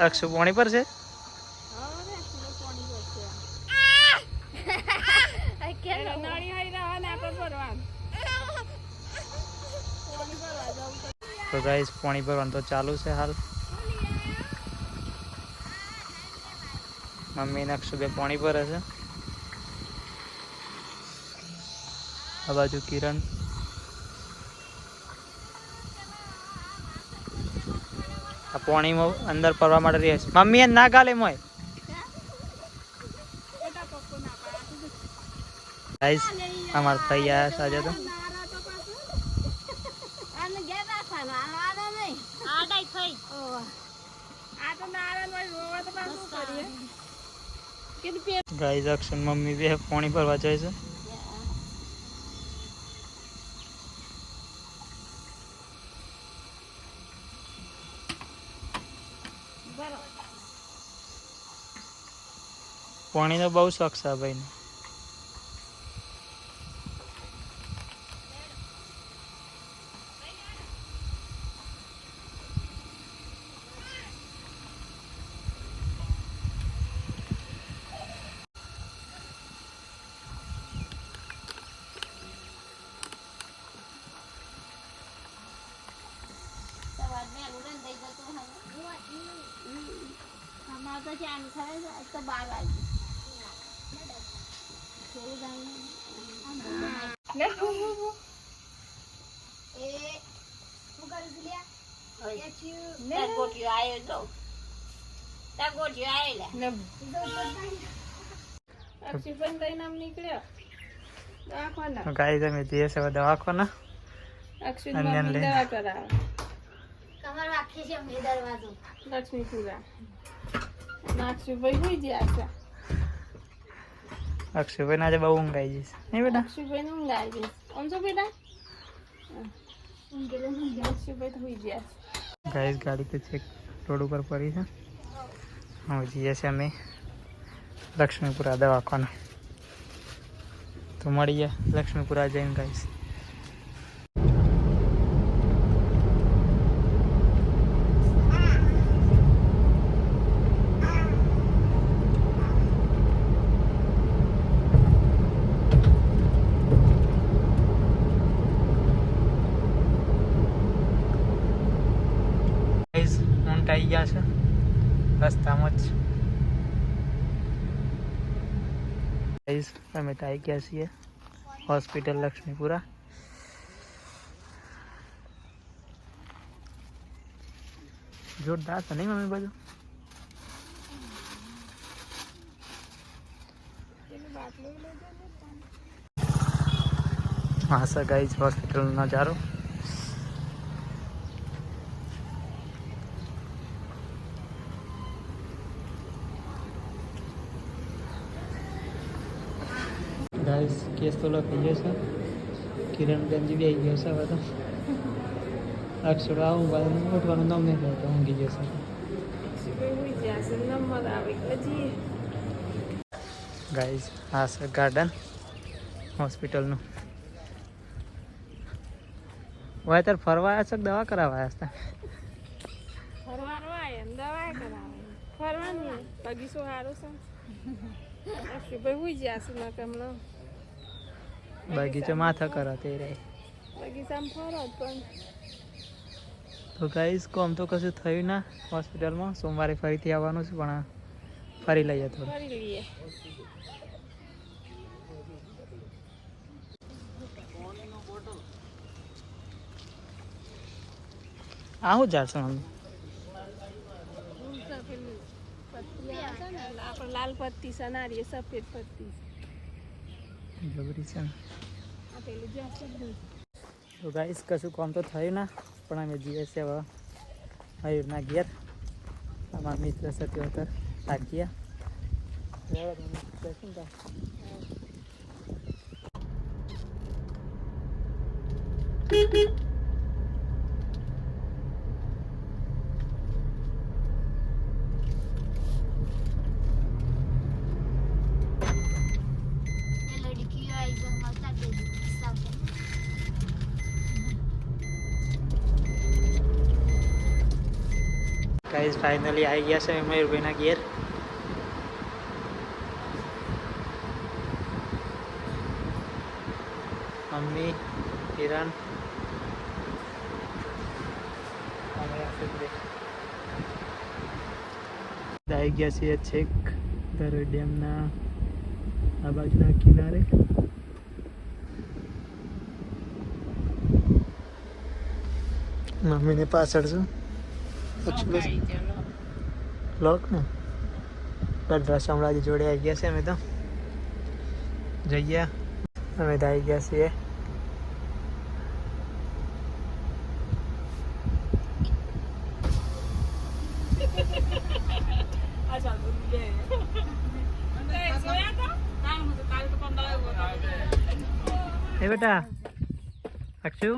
અક્ષુ પોણી પર છે. તો ગાઈસ પાણી ભરવાનું તો ચાલુ છે હાલ. મમ્મી ને અક્ષુ બે પાણી ભરે છે. આ બાજુ કિરણ. આ પાણીમાં અંદર પડવા માટે રહે છે. મમ્મી એ ના ગાલે મોય. ગાઈસ અમાર થઈ ગયા સાજે તો. ગાઈસ અક્ષન મમ્મી બે પાણી ભરવા જાય છે. પાણીનો બહુ શોખ છે ભાઈને. ગાઈસ અમે જઈએ છે દવાખાના. અક્ષુભાઈ આજે બહુ ઊંઘ આવી જશે નહીં બેટા? અક્ષુભાઈ ઊંઘ આવી જશે. આમ છો બેટા? ગાઈસ ગાડી તો ચેક રોડ ઉપર પડી છે. હવે જઈએ છીએ અમે લક્ષ્મીપુરા દવાખાના. તો મળીએ લક્ષ્મીપુરા જઈને ગાઈસ. આવી ગયા છે રસ્તામાં જ. અમે તો આવી ગયા છીએ હોસ્પિટલ લક્ષ્મીપુરા. જોરદાર છે નહીં મમ્મી બધું? હા સર ગાઈસ હોસ્પિટલનો નજારો. ગાઈસ કેસ તો લખી ગયો છે. કિરણ ગંજી બી આવી ગયો છે હવે તો. અક્ષર આવું બાદ ઉઠવાનું નામ નહીં લેતો ઊંઘી ગયો છે. ગાઈસ આ છે ગાર્ડન હોસ્પિટલનું. વાય તાર ફરવા આવ્યા છે કે દવા કરાવવા આવ્યા હતા? દવા કરાવે ફરવાની બગીચો સારો છે. ભાઈ જશે ના કેમનો બગીચો માથા કરો તે રે બગીચામાં ફરો પણ. તો ગાઈસ કોમ તો કશું થયું ના હોસ્પિટલમાં. સોમવારે ફરીથી આવવાનું છે પણ ફરી લઈએ થોડું. ફરી લઈએ. આવું જાશે મમ્મી? આપણે લાલ પત્તી છે નારી સફેદ પત્તી જબરી છે ને. આ પેલું જશે. તો ગાઈસ કશું કામ તો થયું ના પણ અમે જઈએ છીએ હવે મયુરના ઘેર. અમારા મિત્ર છે તે હતા થાક્યા. ગાઈઝ ફાઇનલી આવી ગયા છે મયુરભાઈના ઘેર. મમ્મી, કિરણ, આવી ગયા છીએ છેક ધરોઈ ડેમના આ બાજુના કિનારે. મમ્મીને પાછળ છું લોક ને ગઢડા શામળાજી જોડે આવી ગયા છે. અમે તો જઈએ, અમે તો આવી ગયા છીએ. એ બેટા અક્ષુ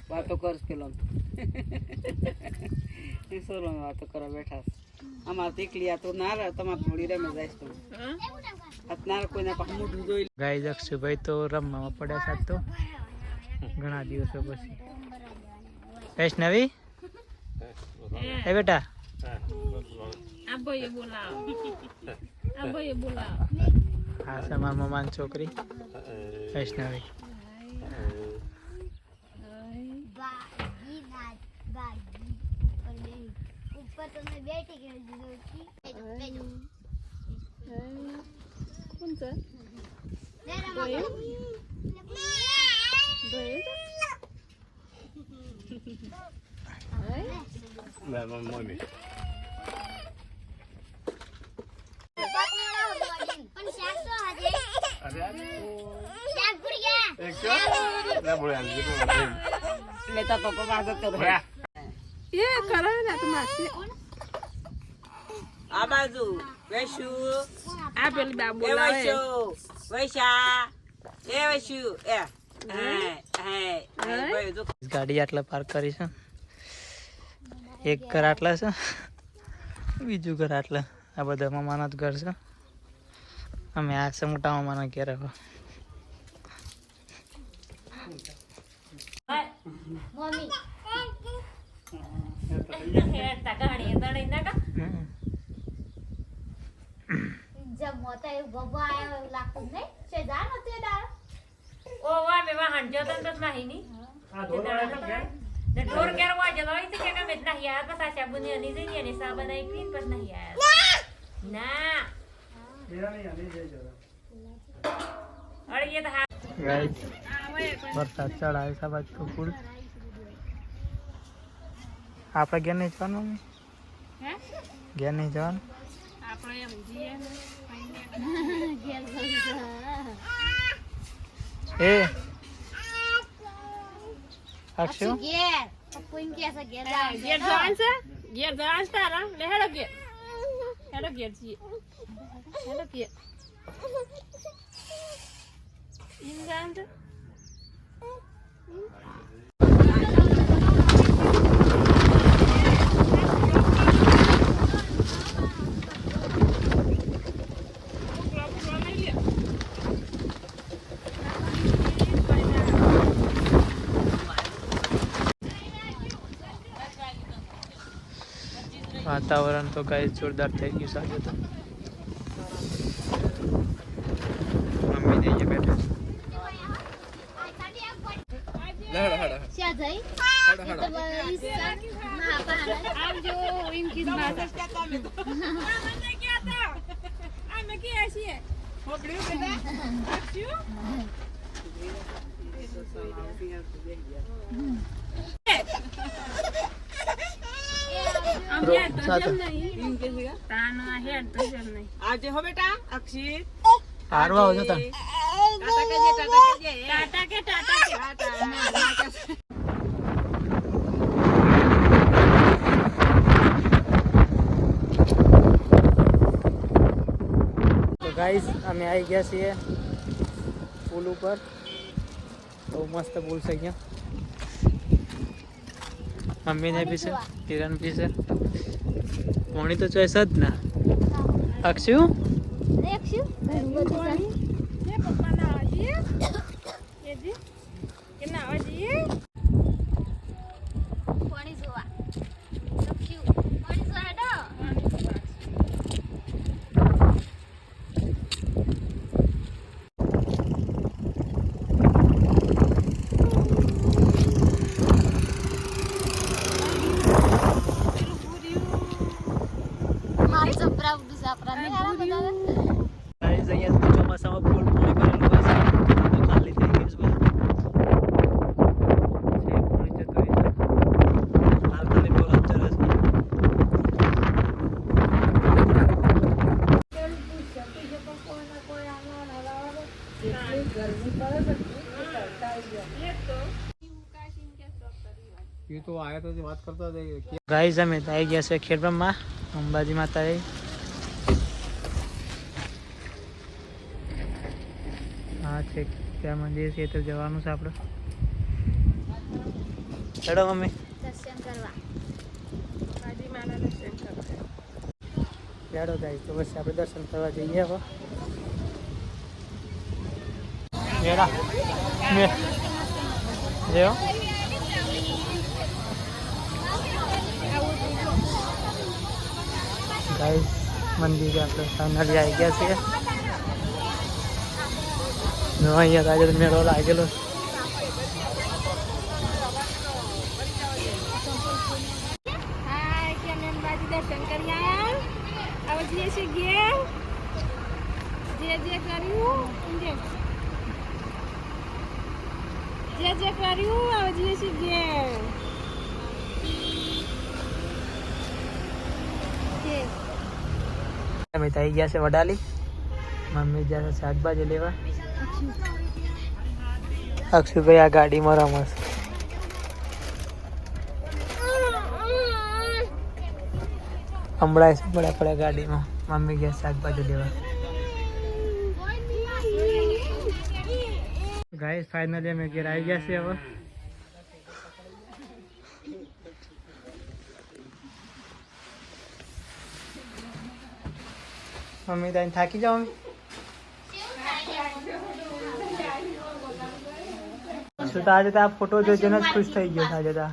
વાતો કરશ પેલો સોલો વાતો કરવા બેઠા અમારે દીકલી આ તો ના તમારે થોડી રમે જાય તો અત્યારે કોઈને પાછું મોઢું જોઈ. ગાઈઝ અક્ષુભાઈ તો રમવામાં પડ્યા સાથ તો ઘણા દિવસો પછી. વૈષ્ણવી એ બેટા હા છે મારા મમ્માની છોકરી વૈષ્ણવી. લેતા પપ્પા પાસે તો એ કરે ને તો માસી આ બાજુ વૈશુ આ પેલી બા એ બોલાવે વૈશુ વૈશા એ વૈશુ એ ગાડી આટલા પાર્ક કરી છે. એક ઘર આટલા છે, બીજું ઘર આટલા. આ બધા મામાના જ ઘર છે. અમે આ છે મોટા મામાના ઘેર. હવે जब होता है बब्बा आया लागतो नाही शेजार होते डाळ ओ वा मे वाहन जतन नाही नी ढोर केर वा जलो इथे के का मेत नाही यार बस आशा बुनी आणि जणी आणि सा बनाई पीन बस नाही यार ना अरे ये तो ગાઈસ વરસાદ ચડાય છે બાજુ તો ફૂલ. આપણે ઘેર નહીં જવાનું? હે ઘેર નહીં જવાનું? આપણે એમ જીએ ને એ અક્ષુ गेर पप्पून के असं गेर ઘેર જવાનું છે તારા લે હેડો ઘેર જીએ હેડો ઘેર ઈન જાન છે વાતાવરણ તો ગાઈસ જોરદાર થઈ ગયું છે આજે તો. મમ્મી ને અહીંયા બેઠા છે. क्या जाई तो बस महापाला આમ જો ઇનકી માતા આ મે કે આશી હોબડ્યું બેટા આશું આમ યાર તો સાચો. જમ નહીં તાનો આ હેડ તો જમ નહીં આવજે હો બેટા અક્ષિત હારવા આવજો તને. ટાટા કહેજે ટાટા કે તો ગાઈસ અમે આવી ગયા છીએ પુલ ઉપર. બહુ મસ્ત પુલ છે અહીંયા. મમ્મીને બી છે, કિરણ બી છે. પાણી તો ચોઈસ જ ના. અક્ષુ रेक्सु જે પપ્પા નાવા જઈએ એ જી કે નાવા જઈએ પાણી જોવા લખ્યું પાણી જોવા હેડો મારે જબરા ઉડી જાપરા ને હારા બધા ગાઈસ અહીંયા તો ચોમાસામાં ફૂલ પૂરી ભરેલું હોય છે તો ખાલી થઈ ગયું છે બધું. છે પૂરી જતો હોય છે. હાલ ખાલી બોલ જ ચલે છે. ગાઈસ અમે તો આવી ગયા છે ખેડબ્રહ્મા અંબાજી માતા એ હા છે ત્યાં મંદિર છે તો જવાનું છે આપણે ચડો મમ્મી દર્શન કરવા બાજી માના દર્શન કરવા ચડો ગાઈસ તો બસ આપણે દર્શન કરવા જઈએ હવે મેળા જેવો ગાઈસ મંદિરે આપણે ફાઇનલી આવી ગયા છીએ અહીંયા આજે મેળો લાગેલો હાય કે અમે બાજી દર્શન કરી આયા હવે જઈએ છીએ ઘેર જે કર્યું જે કર્યું હવે જઈએ છીએ ઘેર અમે તો આવી ગયા છે વડાલી મમ્મી ગયા છે શાકભાજી લેવા અક્ષુભાઈ આ ગાડીમાં રમસ હમણાં પડ્યા ગાડીમાં મમ્મી ગયા શાકભાજી લેવા ગાઈસ ફાઇનલી અમે ઘેર આવી ગયા છે હવે મમ્મી તાઈને થાકી જાઓ શું તો આજે તો આ ફોટો જોઈને જ ખુશ થઈ ગયો આજે તો